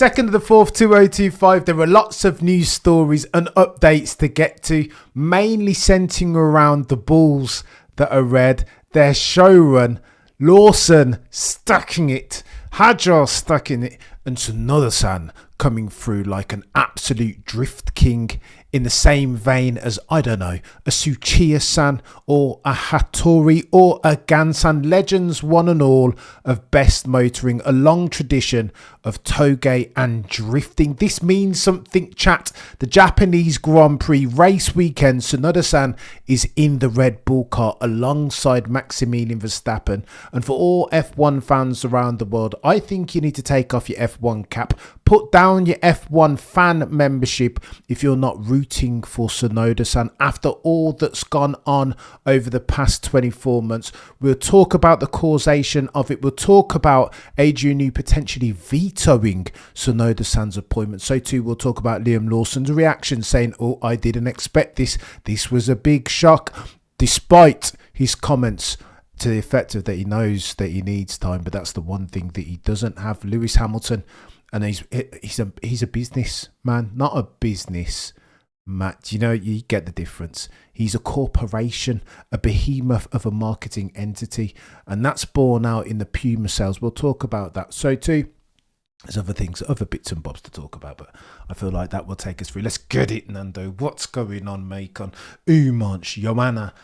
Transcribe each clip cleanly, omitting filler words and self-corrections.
Second of the fourth, 2025. There are lots of news stories and updates to get to, mainly centering around the balls that are red. Their showrun, Lawson stacking it, Hajar stacking it, and Tsunoda-san coming through like an absolute drift king in the same vein as, I don't know, a Tsuchiya-san or a Hattori or a Gan-san. Legends, one and all, of best motoring, a long tradition of toge and drifting. This means something, chat. The Japanese Grand Prix race weekend, Tsunoda-san is in the Red Bull car alongside Maximilian Verstappen. And for all F1 fans around the world, I think you need to take off your F1 cap, put down your F1 fan membership if you're not rooting for Tsunoda-san after all that's gone on over the past 24 months. We'll talk about the causation of it. We'll talk about Adrian Newey potentially vetoing Tsunoda-san's appointment. So too, we'll talk about Liam Lawson's reaction, saying, "Oh, I didn't expect this. This was a big shock," despite his comments to the effect of that he knows that he needs time, but that's the one thing that he doesn't have. Lewis Hamilton, and he's a business man, not a business Matt. You know, you get the difference. He's a corporation, a behemoth of a marketing entity, and that's borne out in the Puma sales. We'll talk about that. So too, there's other things, other bits and bobs to talk about, but I feel like that will take us through. Let's get it, Nando. What's going on, Macon? Umanch, Joanna,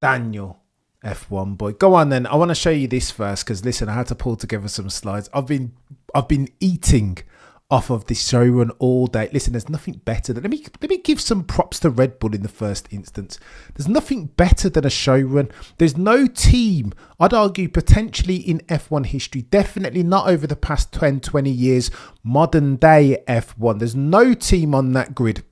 Daniel, F1 boy. Go on then. I want to show you this first because listen, I had to pull together some slides. I've been eating off of this showrun all day. Listen, there's nothing better than, let me give some props to Red Bull in the first instance. There's nothing better than a showrun. There's no team, I'd argue, potentially in F1 history, definitely not over the past 10, 20 years, modern day F1. There's no team on that grid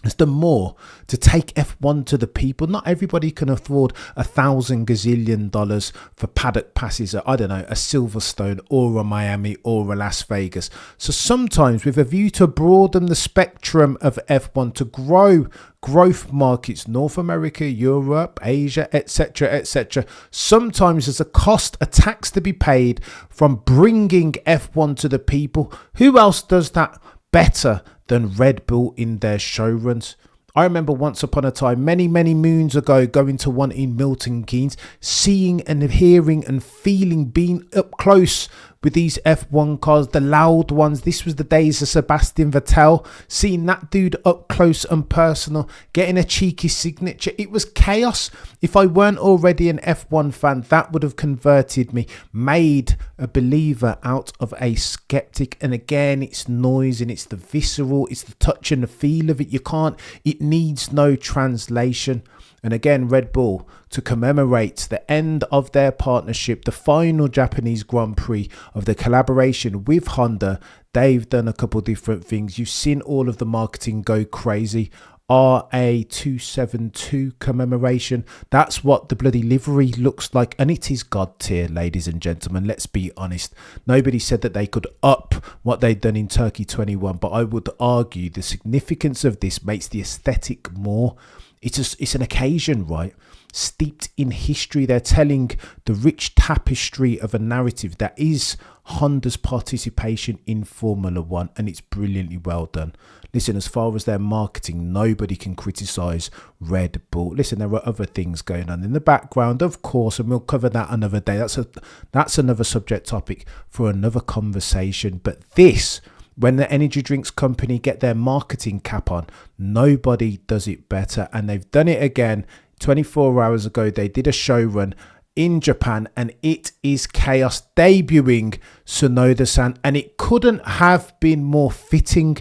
has done more to take F1 to the people. Not everybody can afford $1,000 gazillion for paddock passes at, I don't know, a Silverstone or a Miami or a Las Vegas. So sometimes, with a view to broaden the spectrum of F1 to grow growth markets, North America, Europe, Asia, etc., sometimes there's a cost, a tax to be paid from bringing F1 to the people. Who else does that better than Red Bull in their showruns? I remember once upon a time, many moons ago, going to one in Milton Keynes, seeing and hearing and feeling, being up close with these F1 cars, the loud ones. This was the days of Sebastian Vettel, seeing that dude up close and personal, getting a cheeky signature. It was chaos. If I weren't already an F1 fan, that would have converted me, made a believer out of a skeptic. And again, it's noise and it's the visceral, it's the touch and the feel of it. It needs no translation. And again, Red Bull, to commemorate the end of their partnership, the final Japanese Grand Prix of the collaboration with Honda, they've done a couple different things. You've seen all of the marketing go crazy. RA272 commemoration. That's what the bloody livery looks like. And it is God tier, ladies and gentlemen. Let's be honest. Nobody said that they could up what they'd done in Turkey 21. But I would argue the significance of this makes the aesthetic more. It's an occasion, right? Steeped in history. They're telling the rich tapestry of a narrative that is Honda's participation in Formula One, and it's brilliantly well done. Listen, as far as their marketing, nobody can criticize Red Bull. Listen, there are other things going on in the background, of course, and we'll cover that another day. That's another subject topic for another conversation. But this, when the energy drinks company get their marketing cap on, nobody does it better. And they've done it again. 24 hours ago, they did a showrun in Japan, and it is chaos, debuting Tsunoda-san, and it couldn't have been more fitting.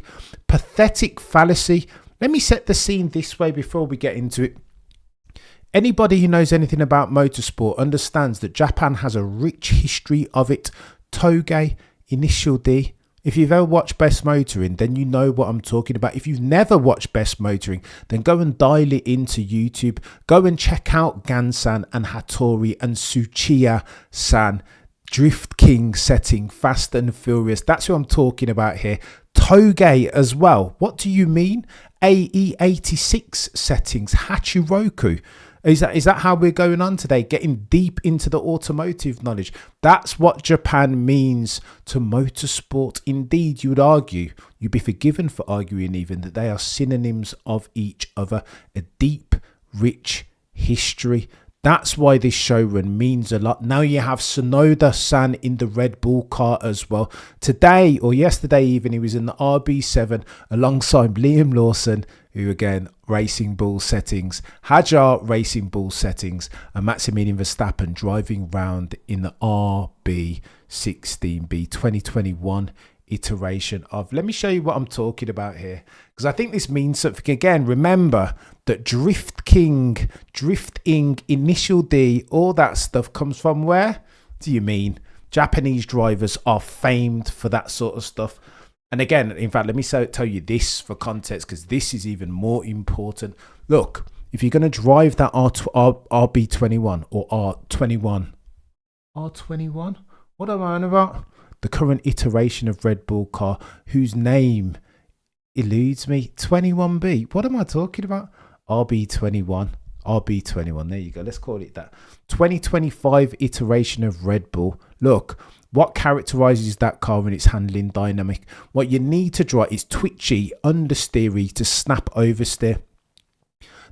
Pathetic fallacy. Let me set the scene this way before we get into it. Anybody who knows anything about motorsport understands that Japan has a rich history of it. Toge, Initial D. If you've ever watched Best Motoring, then you know what I'm talking about. If you've never watched Best Motoring, then go and dial it into YouTube. Go and check out Gan-san and Hattori and Tsuchiya-san. Drift King setting, Fast and Furious. That's what I'm talking about here. Toge as well. What do you mean? AE86 settings, Hachiroku. Is that how we're going on today? Getting deep into the automotive knowledge. That's what Japan means to motorsport. Indeed, you would argue, you'd be forgiven for arguing even, that they are synonyms of each other. A deep, rich history. That's why this showrun means a lot. Now you have Tsunoda-san in the Red Bull car as well. Today, or yesterday even, he was in the RB7 alongside Liam Lawson, who again, Racing Bull settings, Hajar Racing Bull settings, and Maximilian Verstappen driving round in the RB16B 2021 iteration of. Let me show you what I'm talking about here, because I think this means something. Again, remember that drifting, initial D, all that stuff comes from where? Do you mean? Japanese drivers are famed for that sort of stuff. And again, in fact, let me tell you this for context, because this is even more important. Look, if you're going to drive that RB21 or R21, what am I on about? The current iteration of Red Bull car, whose name eludes me. 21B. What am I talking about? RB21. There you go. Let's call it that. 2025 iteration of Red Bull. Look, what characterizes that car in its handling dynamic? What you need to drive is twitchy, understeery to snap oversteer.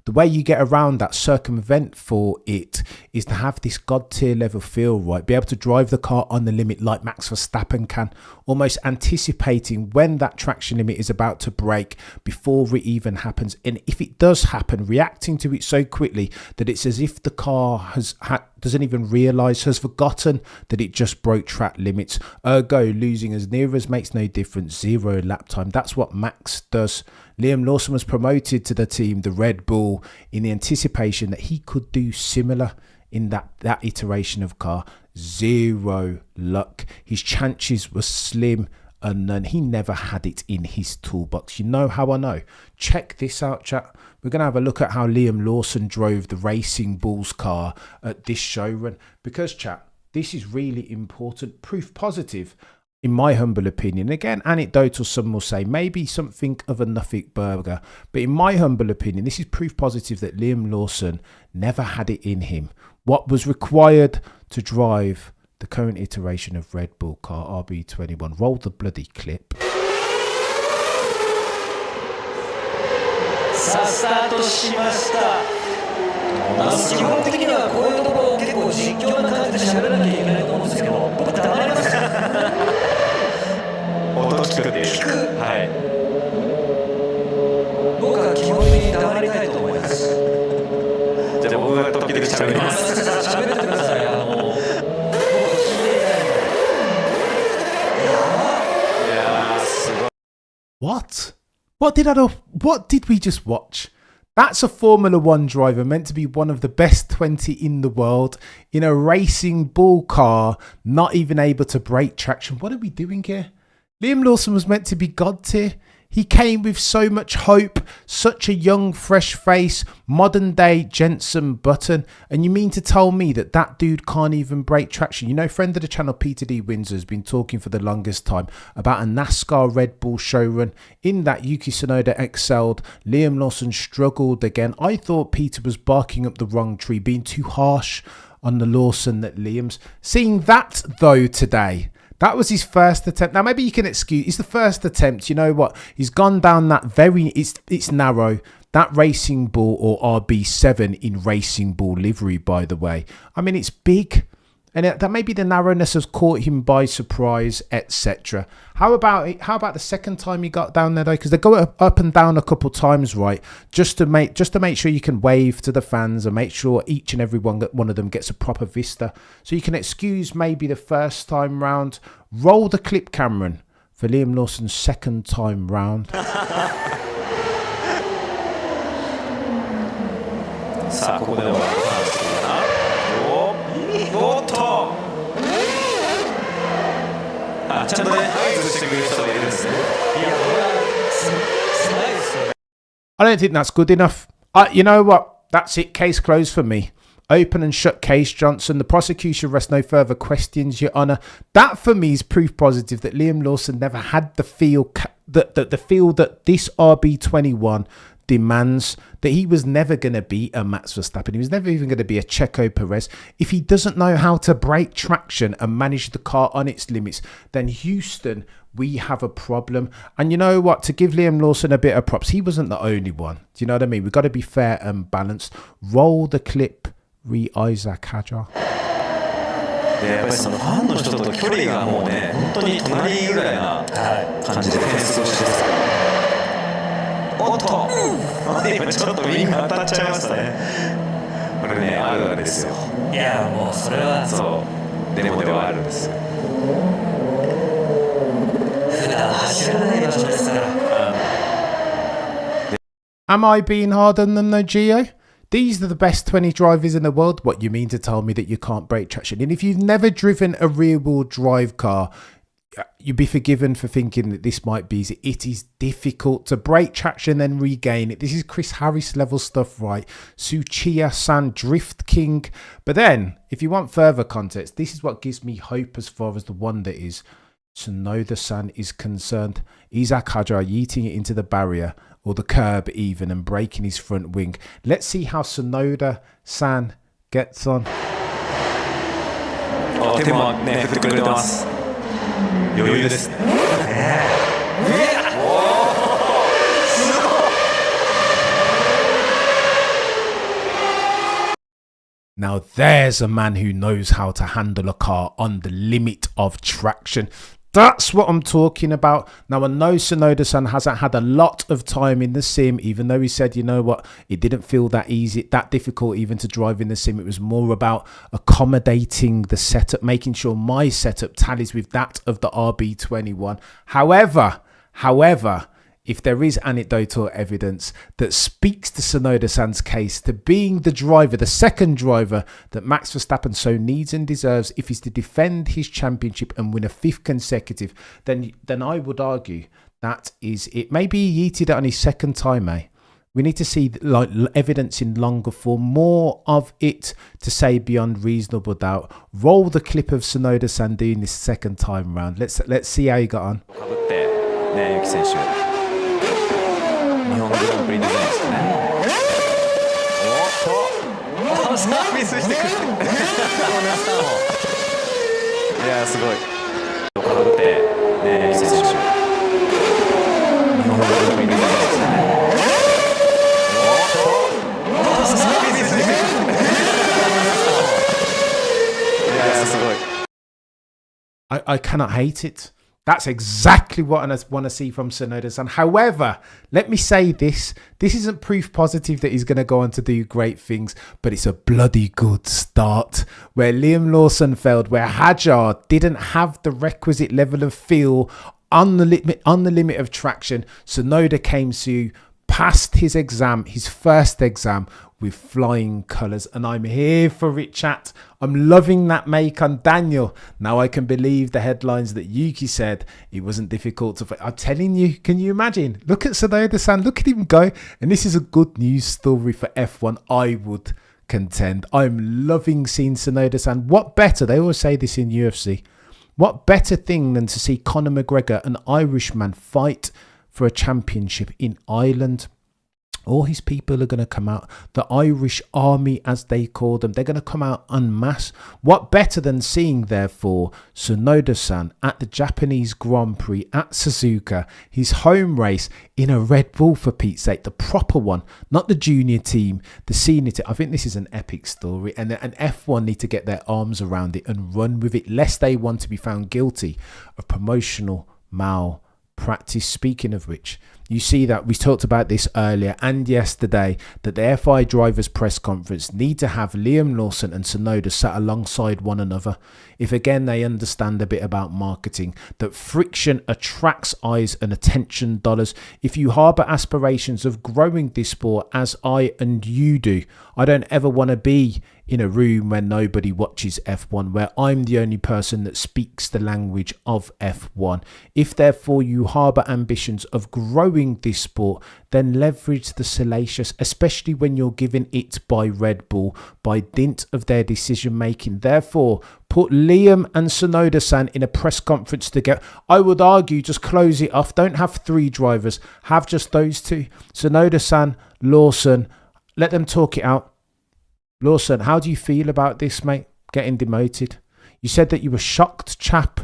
The way you get around that, circumvent for it, is to have this god tier level feel, right? Be able to drive the car on the limit like Max Verstappen can, almost anticipating when that traction limit is about to break before it even happens. And if it does happen, reacting to it so quickly that it's as if the car doesn't even realise, has forgotten that it just broke track limits. Ergo, losing as near as makes no difference, 0 lap time. That's what Max does. Liam Lawson was promoted to the team, the Red Bull, in the anticipation that he could do similar in that iteration of car. 0 luck. His chances were slim and none. He never had it in his toolbox. You know how I know? Check this out, chat. We're going to have a look at how Liam Lawson drove the Racing Bulls car at this showrun. Because, chat, this is really important. Proof positive, in my humble opinion. Again, anecdotal, some will say, maybe something of a nothing burger. But in my humble opinion, this is proof positive that Liam Lawson never had it in him. What was required to drive the current iteration of Red Bull car, RB21. Roll the bloody clip. さあスタートしました。基本的にはこういうところを結構実況な感じで喋らなきゃいけないと思うんですけど、僕黙ります。音聞くっていう。聞く。はい。僕は基本的に黙りたいと思います。じゃあ僕が時々喋ります。喋ってください。僕は聞いていたいので。いやーすごい。What? What did we just watch? That's a Formula One driver meant to be one of the best 20 in the world in a Racing Bull car, not even able to break traction. What are we doing here? Liam Lawson was meant to be God tier. He came with so much hope, such a young, fresh face, modern day Jenson Button. And you mean to tell me that that dude can't even break traction? You know, friend of the channel, Peter D. Windsor, has been talking for the longest time about a NASCAR Red Bull showrun. In that, Yuki Tsunoda excelled. Liam Lawson struggled again. I thought Peter was barking up the wrong tree, being too harsh on the Lawson that Liam's. Seeing that, though, today, that was his first attempt. Now, maybe you can excuse, it's the first attempt. You know what? He's gone down that it's narrow. That Racing Bull or RB7 in Racing Bull livery, by the way. I mean, it's big. And that maybe the narrowness has caught him by surprise, etc. How about the second time he got down there, though? Because they go up and down a couple times, right? Just to make sure you can wave to the fans and make sure each and every one of them gets a proper vista. So you can excuse maybe the first time round. Roll the clip, Cameron, for Liam Lawson's second time round. さあここではおっとあ、ちゃんとね合図してくれる人がいるんですね。いや、これはすごいですよね。 I don't think that's good enough. You know what? That's it. Case closed for me. Open and shut case, Johnson. The prosecution rests no further questions, Your Honour. That for me is proof positive that Liam Lawson never had the feel that this RB21 demands that he was never going to be a Max Verstappen. He was never even going to be a Checo Perez. If he doesn't know how to break traction and manage the car on its limits, then Houston, we have a problem. And you know what? To give Liam Lawson a bit of props, he wasn't the only one. Do you know what I mean? We've got to be fair and balanced. Roll the clip, Isaac Hadjar. でやっぱりそのファンの人と距離がもうね、本当に隣ぐらいな感じでフェンス越しですから。おっと、今ちょっとウィング当たっちゃいましたね。これね、あるあるですよ。いや、もうそれはそうデモではあるんですよ。普段走らない場所ですから。Am I being hard on them though, Gio? These are the best 20 drivers in the world. What, you mean to tell me that you can't break traction? And if you've never driven a rear-wheel drive car, you'd be forgiven for thinking that this might be easy. It is difficult to break traction and regain it. This is Chris Harris level stuff, right? Tsuchiya-san, Drift King. But then, if you want further context, this is what gives me hope as far as the wonder is. Tsunoda-san is concerned. Isaac Hadjar yeeting it into the barrier, or the curb even, and breaking his front wing. Let's see how Tsunoda-san gets on. 手もね、振ってくれてます。余裕ですね。Now there's a man who knows how to handle a car on the limit of traction. That's what I'm talking about. Now, I know Tsunoda-san hasn't had a lot of time in the sim, even though he said, you know what, it didn't feel that easy, that difficult even to drive in the sim. It was more about accommodating the setup, making sure my setup tallies with that of the RB21. However, if there is anecdotal evidence that speaks to Tsunoda-san's case to being the driver, the second driver that Max Verstappen so needs and deserves if he's to defend his championship and win a 5th consecutive, then I would argue that is it. Maybe he yeeted it on his second time, eh? We need to see like evidence in longer form, more of it to say beyond reasonable doubt. Roll the clip of Tsunoda-san doing this second time round. Let's see how he got on. 日本グランプリデザインですかね。おっと、サービスしてくる。いやすごい。かぶってね、ユキ選手。日本グランプリデザインですかね。おっと、サービスしてくる。いやすごい。I cannot hate it. That's exactly what I want to see from Tsunoda-san. However, let me say this. This isn't proof positive that he's going to go on to do great things, but it's a bloody good start. Where Liam Lawson failed, where Hadjar didn't have the requisite level of feel on the limit of traction, Tsunoda came to passed his exam, his first exam, with flying colours, and I'm here for it, chat. I'm loving that make on Daniel. Now I can believe the headlines that Yuki said it wasn't difficult to. I'm telling you, can you imagine? Look at Tsunoda-san, look at him go. And this is a good news story for F1, I would contend. I'm loving seeing Tsunoda-san. What better, they always say this in UFC, what better thing than to see Conor McGregor, an Irishman, fight for a championship in Ireland? All his people are going to come out. The Irish army, as they call them, they're going to come out en masse. What better than seeing, therefore, Tsunoda-san at the Japanese Grand Prix at Suzuka, his home race in a Red Bull, for Pete's sake, the proper one, not the junior team, the senior team. I think this is an epic story, and F1 need to get their arms around it and run with it, lest they want to be found guilty of promotional malpractice. Speaking of which, you see that we talked about this earlier and yesterday, that the FI drivers press conference need to have Liam Lawson and Tsunoda sat alongside one another. If again they understand a bit about marketing, that friction attracts eyes and attention dollars. If you harbour aspirations of growing this sport as I and you do, I don't ever want to be in a room where nobody watches F1, where I'm the only person that speaks the language of F1. If therefore you harbour ambitions of growing this sport, then leverage the salacious, especially when you're given it by Red Bull, by dint of their decision making. Therefore, put Liam and Tsunoda-san in a press conference together. I would argue just close it off. Don't have 3 drivers. Have just those 2. Tsunoda-san, Lawson. Let them talk it out. Lawson, how do you feel about this, mate? Getting demoted. You said that you were shocked, chap.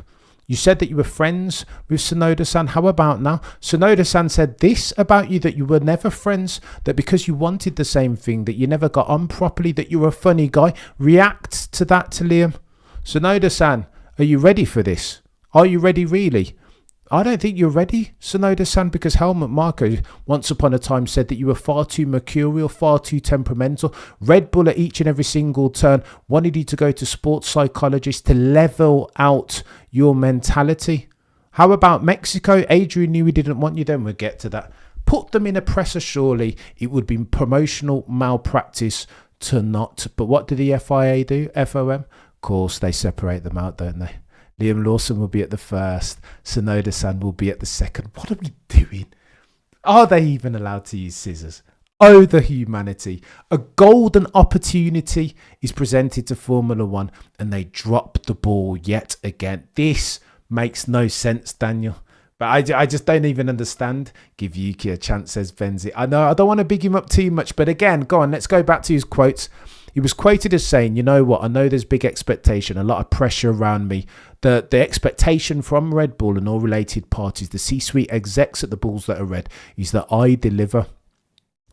You said that you were friends with Tsunoda-san. How about now? Tsunoda-san said this about you, that you were never friends, that because you wanted the same thing, that you never got on properly, that you were a funny guy. React to that, to Liam. Tsunoda-san, are you ready for this? Are you ready, really? I don't think you're ready, Tsunoda-san, because Helmut Marko once upon a time said that you were far too mercurial, far too temperamental. Red Bull at each and every single turn wanted you to go to sports psychologists to level out your mentality. How about Mexico? Adrian Newey didn't want you then. We'll get to that. Put them in a presser, surely. It would be promotional malpractice to not. But what did the FIA do? FOM? Of course, they separate them out, don't they? Liam Lawson will be at the first. Tsunoda-san will be at the second. What are we doing? Are they even allowed to use scissors? Oh, the humanity. A golden opportunity is presented to Formula One and they drop the ball yet again. This makes no sense, Daniel. But I just don't even understand. Give Yuki a chance, says Benzi. I know I don't want to big him up too much, but again, go on, let's go back to his quotes. He was quoted as saying, you know what, I know there's big expectation, a lot of pressure around me. The expectation from Red Bull and all related parties, the C-suite execs at the Bulls that are red, is that I deliver.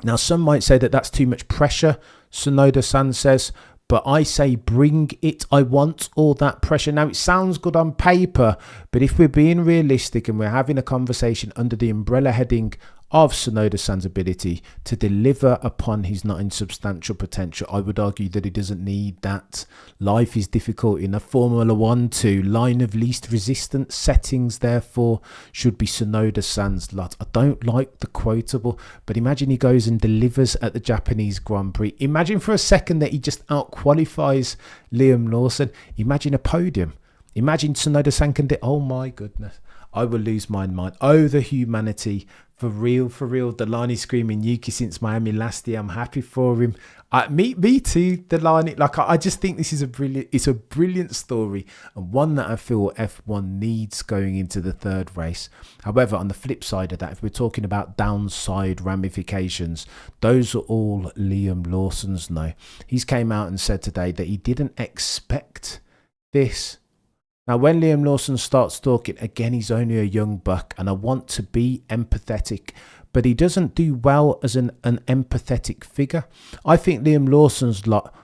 Now, some might say that that's too much pressure, Tsunoda-san says, but I say bring it. I want all that pressure. Now, it sounds good on paper, but if we're being realistic and we're having a conversation under the umbrella heading of Tsunoda-san's ability to deliver upon his not insubstantial potential, I would argue that he doesn't need that. Life is difficult in a Formula 1-2 line of least resistance settings, therefore should be Tsunoda-san's lot. I don't like the quotable, but imagine he goes and delivers at the Japanese Grand Prix. Imagine for a second that he just out-qualifies Liam Lawson. Imagine a podium. Imagine Tsunoda-san can do... Oh my goodness. I will lose my mind. Oh, the humanity. For real. Delaney screaming Yuki since Miami last year. I'm happy for him. Me too, Delaney. Like, I just think this is a brilliant story, and one that I feel F1 needs going into the third race. However, on the flip side of that, if we're talking about downside ramifications, those are all Liam Lawson's no. He's came out and said today that he didn't expect this. Now, when Liam Lawson starts talking, again, he's only a young buck, and I want to be empathetic, but he doesn't do well as an empathetic figure. I think Liam Lawson's lot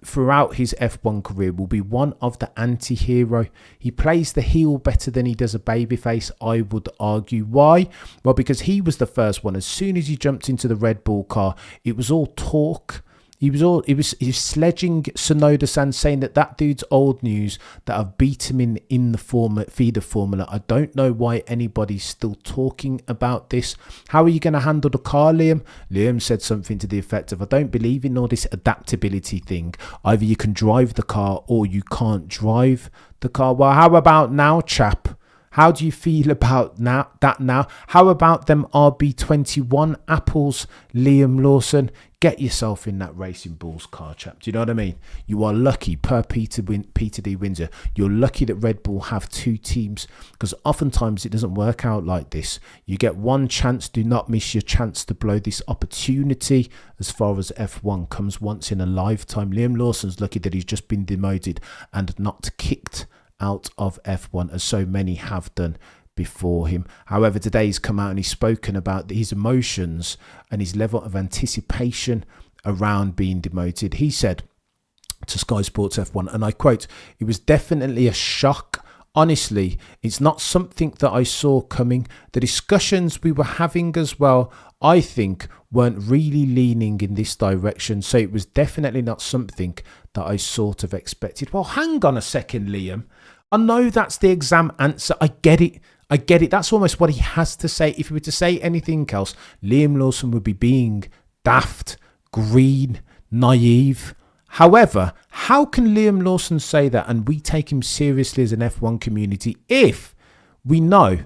throughout his F1 career will be one of the anti-hero. He plays the heel better than he does a babyface, I would argue. Why? Well, because he was the first one. As soon as he jumped into the Red Bull car, it was all talk. He was sledging Tsunoda-san, saying that dude's old news, that I've beat him in the feeder formula. I don't know why anybody's still talking about this. How are you going to handle the car, Liam? Liam said something to the effect of, I don't believe in all this adaptability thing. Either you can drive the car or you can't drive the car. Well, how about now, chap? How do you feel about that now? How about them RB21 apples, Liam Lawson? Get yourself in that Racing Bulls car, chap. Do you know what I mean? You are lucky, per Peter D. Windsor, you're lucky that Red Bull have 2 teams, because oftentimes it doesn't work out like this. You get one chance. Do not miss your chance to blow this opportunity. As far as F1 comes once in a lifetime, Liam Lawson's lucky that he's just been demoted and not kicked out of F1 as so many have done before him. However, today he's come out and he's spoken about his emotions and his level of anticipation around being demoted. He said to Sky Sports F1, and I quote, "It was definitely a shock. Honestly, it's not something that I saw coming. The discussions we were having as well, I think, weren't really leaning in this direction. So it was definitely not something that I sort of expected." Well, hang on a second, Liam. I know that's the exam answer. I get it. That's almost what he has to say. If he were to say anything else, Liam Lawson would be being daft, green, naive. However, how can Liam Lawson say that and we take him seriously as an F1 community if we know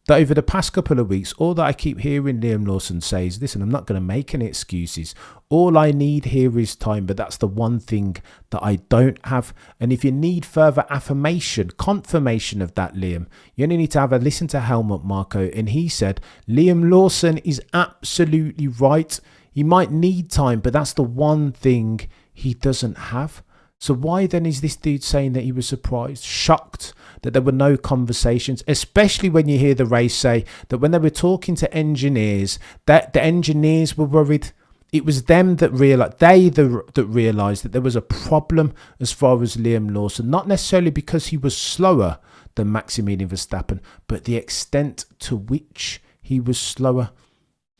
that over the past couple of weeks, all that I keep hearing Liam Lawson say is, listen, I'm not going to make any excuses. All I need here is time, but that's the one thing that I don't have. And if you need further affirmation, confirmation of that, Liam, you only need to have a listen to Helmut Marko. And he said, Liam Lawson is absolutely right. He might need time, but that's the one thing he doesn't have. So why then is this dude saying that he was surprised, shocked that there were no conversations, especially when you hear the race say that when they were talking to engineers, that the engineers were worried. It was them that realised, that realised that there was a problem as far as Liam Lawson, not necessarily because he was slower than Maximilian Verstappen, but the extent to which he was slower.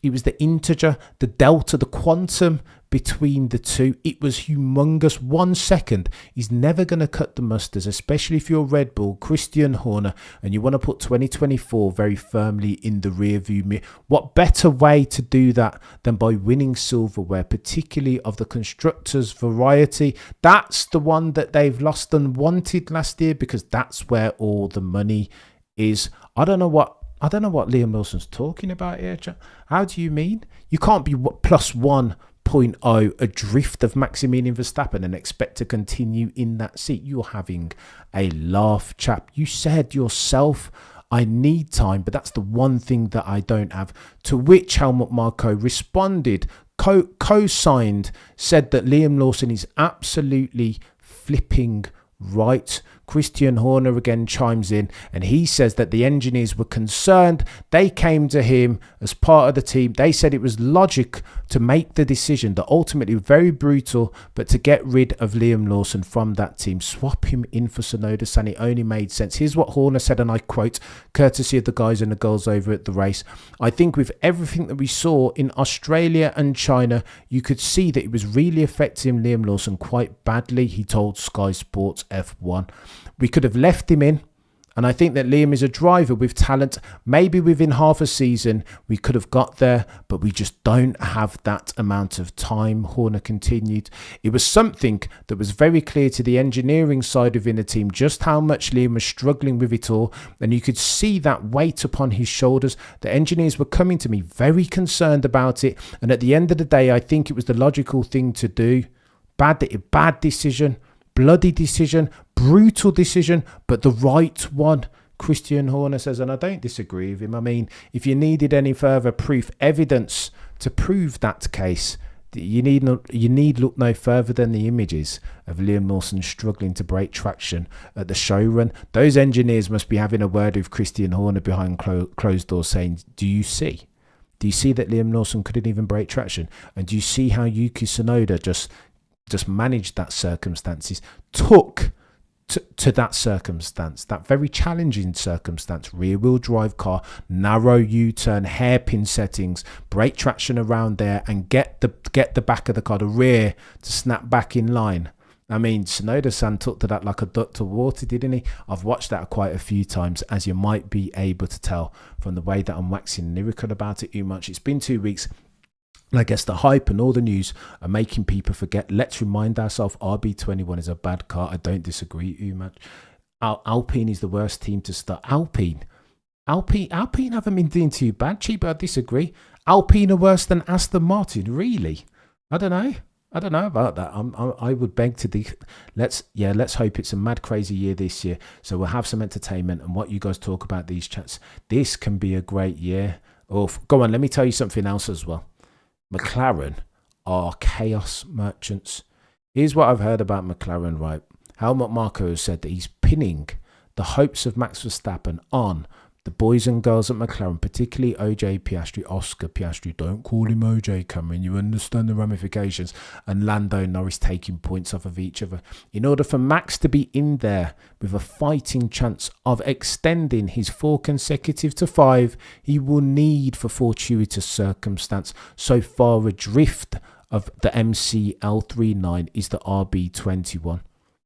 It was the integer, the delta, the quantum between the two. It was humongous. 1 second is never going to cut the mustard, especially if you're Red Bull, Christian Horner, and you want to put 2024 very firmly in the rear view mirror. What better way to do that than by winning silverware, particularly of the constructors' variety? That's the one that they've lost and wanted last year because that's where all the money is. I don't know what Liam Lawson's talking about here. How do you mean? You can't be plus 1.0 adrift of Maximilian Verstappen and expect to continue in that seat. You're having a laugh, chap. You said yourself, I need time, but that's the one thing that I don't have. To which Helmut Marko responded, co-signed, said that Liam Lawson is absolutely flipping right. Christian Horner again chimes in and he says that the engineers were concerned. They came to him as part of the team. They said it was logic to make the decision that ultimately very brutal, but to get rid of Liam Lawson from that team, swap him in for Tsunoda, and it only made sense. Here's what Horner said, and I quote, courtesy of the guys and the girls over at the race. I think with everything that we saw in Australia and China, you could see that it was really affecting Liam Lawson quite badly, he told Sky Sports F1. We could have left him in, and I think that Liam is a driver with talent. Maybe within half a season we could have got there, but we just don't have that amount of time, Horner continued. It was something that was very clear to the engineering side within the team, just how much Liam was struggling with it all, and you could see that weight upon his shoulders. The engineers were coming to me very concerned about it, and at the end of the day, I think it was the logical thing to do. Bad decision. Bloody decision, brutal decision, but the right one, Christian Horner says, and I don't disagree with him. I mean, if you needed any further proof, evidence to prove that case, you need look no further than the images of Liam Lawson struggling to break traction at the showrun. Those engineers must be having a word with Christian Horner behind closed doors saying, do you see that Liam Lawson couldn't even break traction? And do you see how Yuki Tsunoda just managed that circumstances, took to that circumstance, that very challenging circumstance, rear-wheel drive car, narrow U-turn, hairpin settings, brake traction around there, and get the back of the car, the rear, to snap back in line. I mean, Tsunoda-san took to that like a duck to water, didn't he? I've watched that quite a few times, as you might be able to tell from the way that I'm waxing lyrical about it too much. It's been 2 weeks. And I guess the hype and all the news are making people forget. Let's remind ourselves RB21 is a bad car. I don't disagree too much. Alpine is the worst team to start. Alpine haven't been doing too bad, Cheap, but I disagree. Alpine are worse than Aston Martin, really? I don't know about that. I would beg to let's hope it's a mad crazy year this year, so we'll have some entertainment. And what you guys talk about these chats, this can be a great year. Go on, let me tell you something else as well. McLaren are chaos merchants. Here's what I've heard about McLaren, right? Helmut Marko has said that he's pinning the hopes of Max Verstappen on the boys and girls at McLaren, particularly OJ Piastri, Oscar Piastri. Don't call him OJ, Cameron. You understand the ramifications. And Lando Norris taking points off of each other. In order for Max to be in there with a fighting chance of extending his 4 consecutive to 5, he will need, for fortuitous circumstance, so far adrift of the MCL39 is the RB21.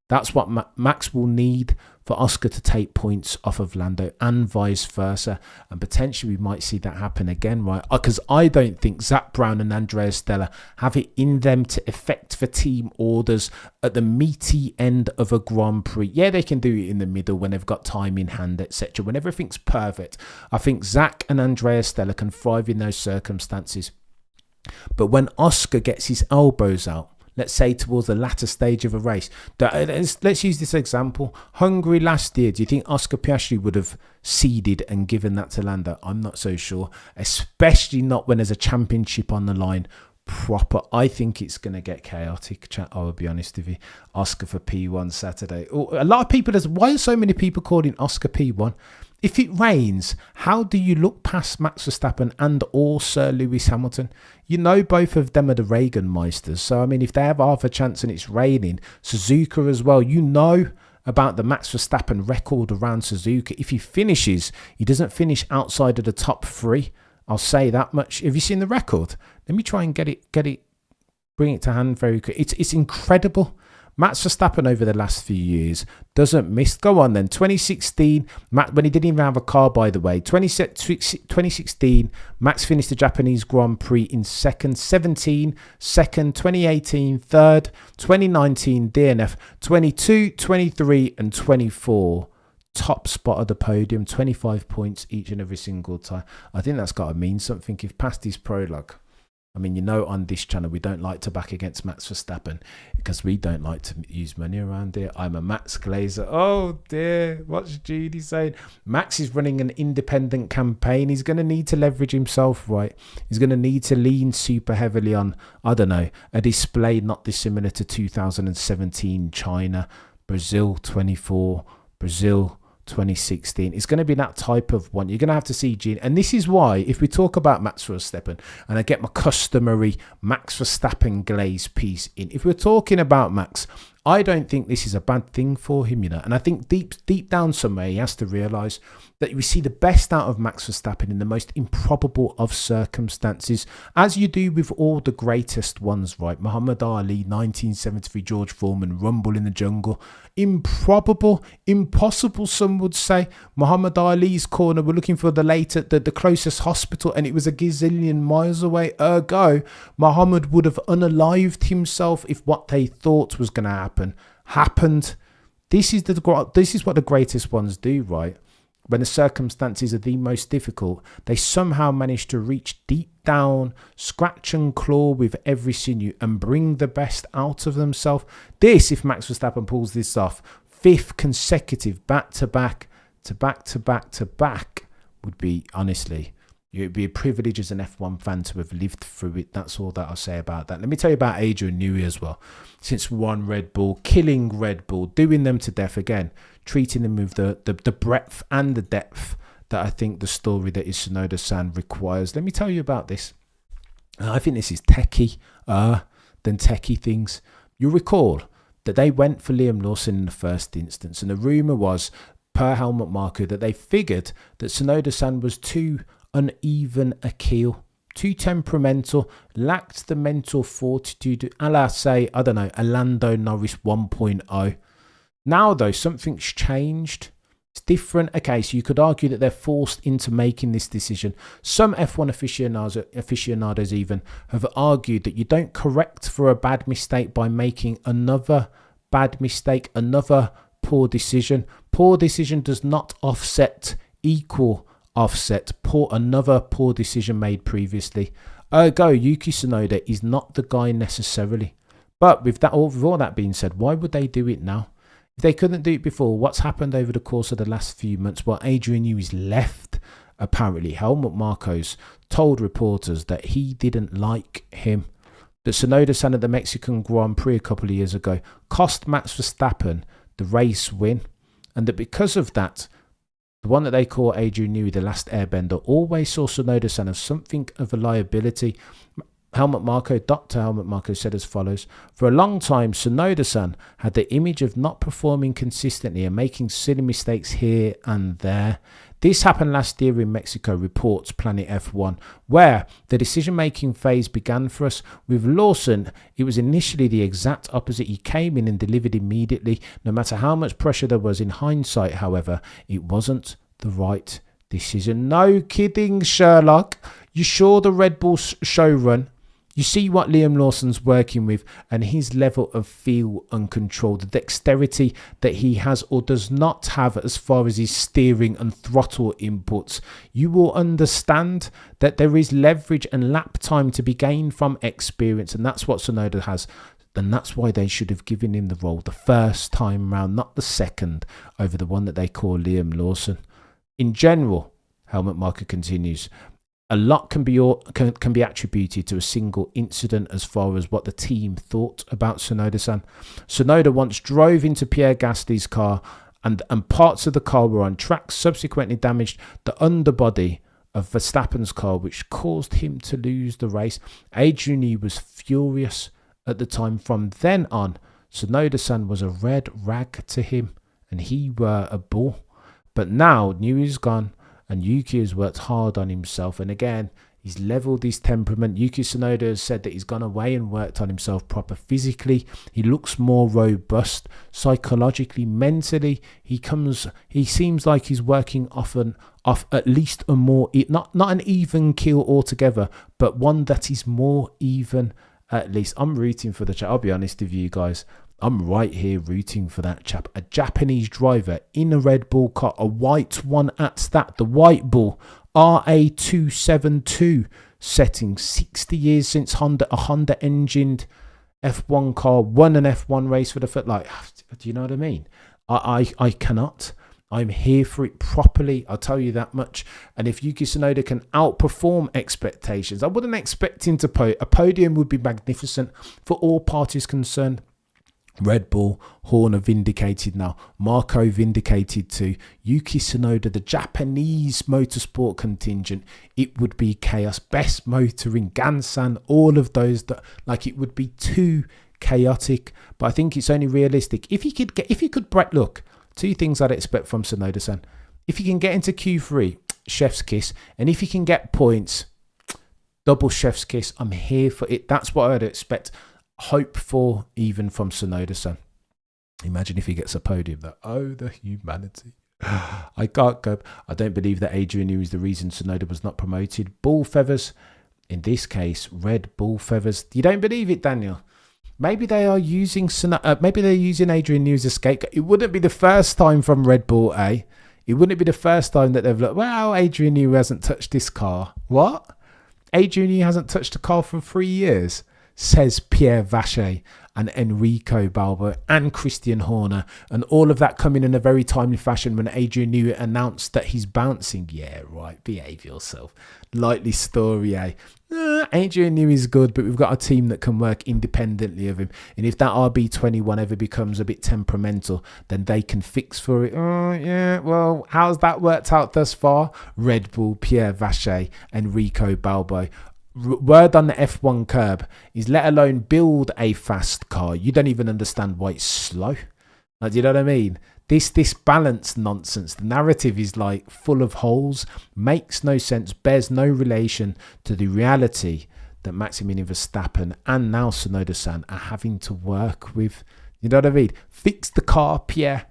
That's what Max will need for Oscar to take points off of Lando and vice versa. And potentially we might see that happen again, right? Because I don't think Zach Brown and Andrea Stella have it in them to effect the team orders at the meaty end of a Grand Prix. Yeah, they can do it in the middle when they've got time in hand, etc. When everything's perfect, I think Zach and Andrea Stella can thrive in those circumstances. But when Oscar gets his elbows out, let's say towards the latter stage of a race. Let's use this example. Hungary last year, do you think Oscar Piastri would have ceded and given that to Lando? I'm not so sure, especially not when there's a championship on the line proper. I think it's going to get chaotic, chat. I'll be honest with you. Oscar for P1 Saturday. A lot of people, why are so many people calling Oscar P1? If it rains, how do you look past Max Verstappen and or Sir Lewis Hamilton? You know both of them are the Reagan Meisters. So, I mean, if they have half a chance and it's raining, Suzuka as well, you know about the Max Verstappen record around Suzuka. If he finishes, he doesn't finish outside of the top 3. I'll say that much. Have you seen the record? Let me try and get it, bring it to hand very quick. It's incredible. Max Verstappen over the last few years doesn't miss. Go on then. 2016, when he didn't even have a car, by the way. 2016, Max finished the Japanese Grand Prix in second. 17, second. 2018, third. 2019, DNF. 22, 23, and 24. Top spot of the podium. 25 points each and every single time. I think that's got to mean something. If past his prologue. I mean, you know, on this channel, we don't like to back against Max Verstappen because we don't like to use money around here. I'm a Max Glazer. Oh, dear. What's Judy saying? Max is running an independent campaign. He's going to need to leverage himself, right? He's going to need to lean super heavily on, I don't know, a display not dissimilar to 2017 China, Brazil 24, Brazil 2016. It's going to be that type of one. You're going to have to see Gene. And this is why, if we talk about Max Verstappen, and I get my customary Max Verstappen glaze piece in, if we're talking about Max, I don't think this is a bad thing for him, you know. And I think deep down somewhere, he has to realise that we see the best out of Max Verstappen in the most improbable of circumstances, as you do with all the greatest ones, right? Muhammad Ali, 1973, George Foreman, Rumble in the Jungle. Improbable, impossible, some would say. Muhammad Ali's corner, we're looking for the closest hospital, and it was a gazillion miles away. Ergo, Muhammad would have unalived himself if what they thought was going to happen happened. This is what the greatest ones do, right? When the circumstances are the most difficult, they somehow manage to reach deep down, scratch and claw with every sinew and bring the best out of themselves. This, if Max Verstappen pulls this off, 5th consecutive back-to-back, would be, honestly, it would be a privilege as an F1 fan to have lived through it. That's all that I'll say about that. Let me tell you about Adrian Newey as well. Since one Red Bull, killing Red Bull, doing them to death again, treating them with the breadth and the depth that I think the story that is Tsunoda-san requires. Let me tell you about this. I think this is techie than techie things. You'll recall that they went for Liam Lawson in the first instance, and the rumour was, per Helmut Marko, that they figured that Tsunoda-san was too uneven a keel, too temperamental, lacked the mental fortitude, a la, say, I don't know, a Lando Norris 1.0. Now, though, something's changed. It's different. Okay, so you could argue that they're forced into making this decision. Some F1 aficionados even have argued that you don't correct for a bad mistake by making another bad mistake, another poor decision. Poor decision does not offset equal offset another poor decision made previously. Ergo, Yuki Tsunoda is not the guy necessarily. But with all that being said, why would they do it now? If they couldn't do it before, what's happened over the course of the last few months? Well, Adrian Newey's left, apparently. Helmut Marko's told reporters that he didn't like him. That Tsunoda-san at the Mexican Grand Prix a couple of years ago cost Max Verstappen the race win. And that because of that, the one that they call Adrian Newey, the last airbender, always saw Tsunoda-san as something of a liability. Dr. Helmut Marko said as follows: "For a long time, Tsunoda-san had the image of not performing consistently and making silly mistakes here and there. This happened last year in Mexico," reports Planet F1, "where the decision-making phase began for us. With Lawson, it was initially the exact opposite. He came in and delivered immediately. No matter how much pressure there was in hindsight, however, it wasn't the right decision." No kidding, Sherlock. You sure the Red Bull showrun? You see what Liam Lawson's working with and his level of feel and control, the dexterity that he has or does not have as far as his steering and throttle inputs. You will understand that there is leverage and lap time to be gained from experience, and that's what Tsunoda has. And that's why they should have given him the role the first time round, not the second, over the one that they call Liam Lawson. In general, Helmut Marko continues, a lot can be attributed to a single incident as far as what the team thought about Tsunoda-san. Tsunoda once drove into Pierre Gasly's car and parts of the car were on track, subsequently damaged the underbody of Verstappen's car, which caused him to lose the race. Adrian Newey was furious at the time. From then on, Tsunoda-san was a red rag to him and he were a bull. But now Newey's gone and Yuki has worked hard on himself, and again he's leveled his temperament. Yuki Tsunoda has said that he's gone away and worked on himself proper physically. He looks more robust psychologically, mentally. He seems like he's working off at least a more, not an even keel altogether, but one that is more even at least. I'm rooting for the chap. I'll be honest with you guys. I'm right here rooting for that chap. A Japanese driver in a Red Bull car, a white one at that, the White Bull RA272 setting, 60 years since a Honda engined F1 car won an F1 race for the foot. Like, do you know what I mean? I cannot. I'm here for it properly, I'll tell you that much. And if Yuki Tsunoda can outperform expectations, I wouldn't expect him to a podium would be magnificent for all parties concerned. Red Bull, Horner vindicated now, Marko vindicated too, Yuki Tsunoda, the Japanese motorsport contingent, it would be chaos. Best motor in Gansan, all of those, like, it would be too chaotic. But I think it's only realistic if he could break. Look, two things I'd expect from Tsunoda-san: if he can get into Q3, chef's kiss, and if he can get points, double chef's kiss. I'm here for it. That's what I'd expect. Hope for even from Tsunoda-san. Imagine if he gets a podium. The humanity. I can't go. I don't believe that Adrian Newey is the reason Tsunoda was not promoted. Bull feathers. In this case, red bull feathers. You don't believe it, Daniel? Maybe they are using maybe they're using Adrian Newey's escape. It wouldn't be the first time from Red Bull, eh? It wouldn't be the first time that they've looked, well, Adrian Newey hasn't touched this car. What? Adrian Newey hasn't touched a car for 3 years, says Pierre Vacher and Enrico Balbo and Christian Horner, and all of that coming in a very timely fashion when Adrian Newey announced that he's bouncing. Yeah, right, behave yourself. Likely story, eh? Adrian Newey is good, but we've got a team that can work independently of him, and if that RB21 ever becomes a bit temperamental, then they can fix for it. Oh yeah, well, how's that worked out thus far? Red Bull, Pierre Vacher, Enrico Balbo. Word on the F1 curb is, let alone build a fast car, you don't even understand why it's slow. Like, do you know what I mean? This balance nonsense, the narrative is like full of holes, makes no sense, bears no relation to the reality that Maximilian Verstappen and now Tsunoda-san are having to work with. You know what I mean? Fix the car, Pierre.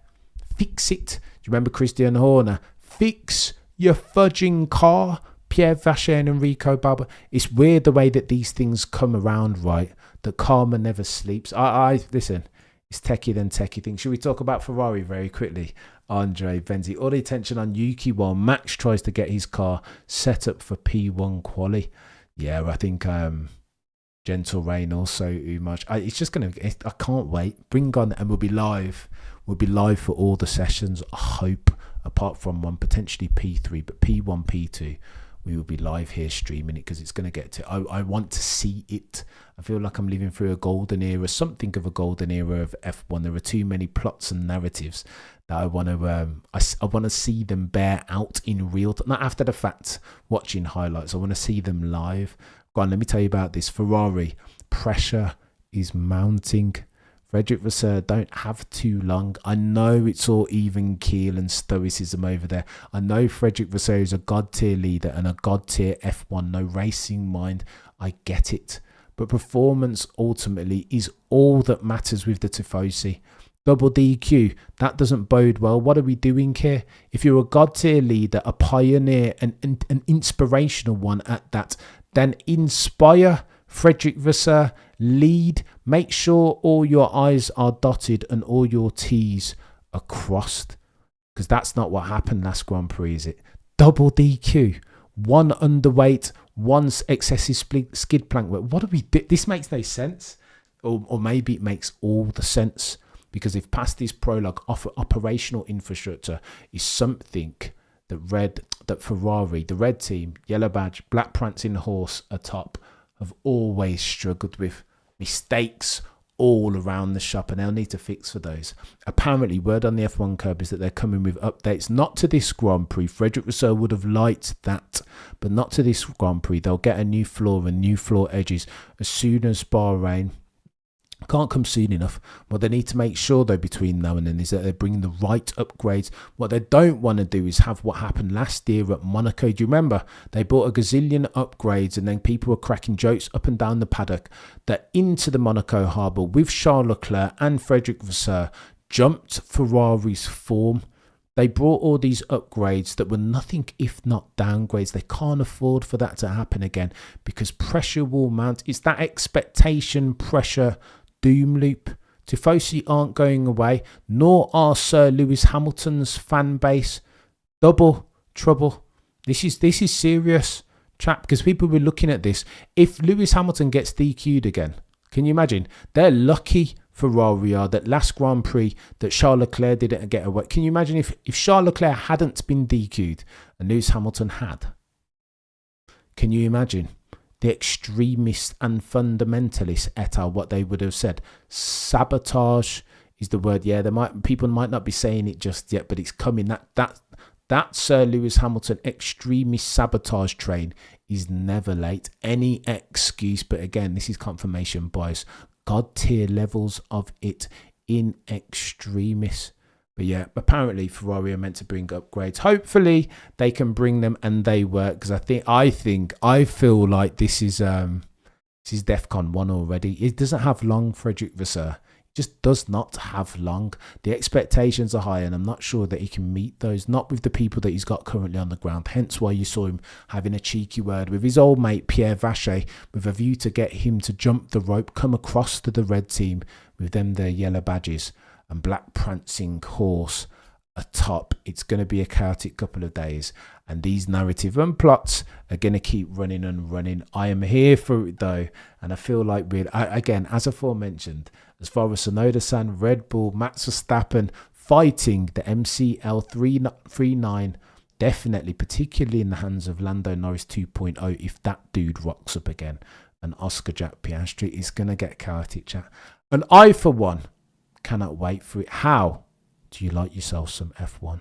Fix it. Do you remember Christian Horner? Fix your fudging car, Pierre Vacher and Enrico Balbo. It's weird the way that these things come around, right? That karma never sleeps. Listen, it's techie than techie thing. Should we talk about Ferrari very quickly? Andre Benzi, all the attention on Yuki while Max tries to get his car set up for P1 quali. Yeah, I think Gentle Rain also much. It's just going to, I can't wait. Bring on, and we'll be live. We'll be live for all the sessions, I hope, apart from one, potentially P3, but P1, P2. we will be live here streaming it, because it's going to get to, I want to see it. I feel like I'm living through a golden era, something of a golden era of F1. There are too many plots and narratives that I want to see them bear out in real time, not after the fact watching highlights. I want to see them live. Go on, let me tell you about this. Ferrari, pressure is mounting. Frederick Vasseur don't have too long. I know it's all even keel and stoicism over there. I know Frederick Vasseur is a god tier leader and a god tier F1, no racing mind. I get it. But performance ultimately is all that matters with the Tifosi. Double DQ, that doesn't bode well. What are we doing here? If you're a god tier leader, a pioneer, an inspirational one at that, then inspire Frederick Vasseur, lead, make sure all your I's are dotted and all your T's are crossed. Because that's not what happened last Grand Prix, is it? Double DQ, one underweight, one excessive skid plank work. What do we do? This makes no sense. Or maybe it makes all the sense. Because if past this prologue, operational infrastructure is something that Ferrari, the red team, yellow badge, black prancing horse atop, have always struggled with. Mistakes all around the shop, and they'll need to fix for those. Apparently, word on the F1 curb is that they're coming with updates, not to this Grand Prix. Frederick Vasseur would have liked that, but not to this Grand Prix. They'll get a new floor and new floor edges as soon as Bahrain. Can't come soon enough. What they need to make sure, though, between now and then is that they're bringing the right upgrades. What they don't want to do is have what happened last year at Monaco. Do you remember? They bought a gazillion upgrades, and then people were cracking jokes up and down the paddock that into the Monaco harbour with Charles Leclerc and Frederick Vasseur jumped Ferrari's form. They brought all these upgrades that were nothing if not downgrades. They can't afford for that to happen again, because pressure will mount. It's that expectation pressure doom loop. Tifosi aren't going away, nor are Sir Lewis Hamilton's fan base. Double trouble. This is serious, chap, because people were looking at this. If Lewis Hamilton gets DQ'd again, can you imagine? They're lucky, Ferrari are, that last Grand Prix that Charles Leclerc didn't get away. Can you imagine if Charles Leclerc hadn't been DQ'd and Lewis Hamilton had? Can you imagine? The extremists and fundamentalists et al., what they would have said. Sabotage is the word. Yeah, people might not be saying it just yet, but it's coming. That Sir Lewis Hamilton extremist sabotage train is never late. Any excuse, but again, this is confirmation bias. God tier levels of it in extremis. But yeah, apparently Ferrari are meant to bring upgrades. Hopefully they can bring them and they work, because I feel like this is DEFCON 1 already. It doesn't have long, Frederick Vasseur. It just does not have long. The expectations are high, and I'm not sure that he can meet those, not with the people that he's got currently on the ground. Hence why you saw him having a cheeky word with his old mate Pierre Vacher, with a view to get him to jump the rope, come across to the red team with them their yellow badges and black prancing horse atop. It's going to be a chaotic couple of days, and these narrative and plots are going to keep running and running. I am here for it though, and I feel like again, as aforementioned, as far as Tsunoda-san, Red Bull, Max Verstappen fighting the MCL 339, definitely, particularly in the hands of Lando Norris 2.0, if that dude rocks up again, and Oscar Jack Piastri, is going to get chaotic, chat. And I, for one, cannot wait for it. How do you like yourself some F1?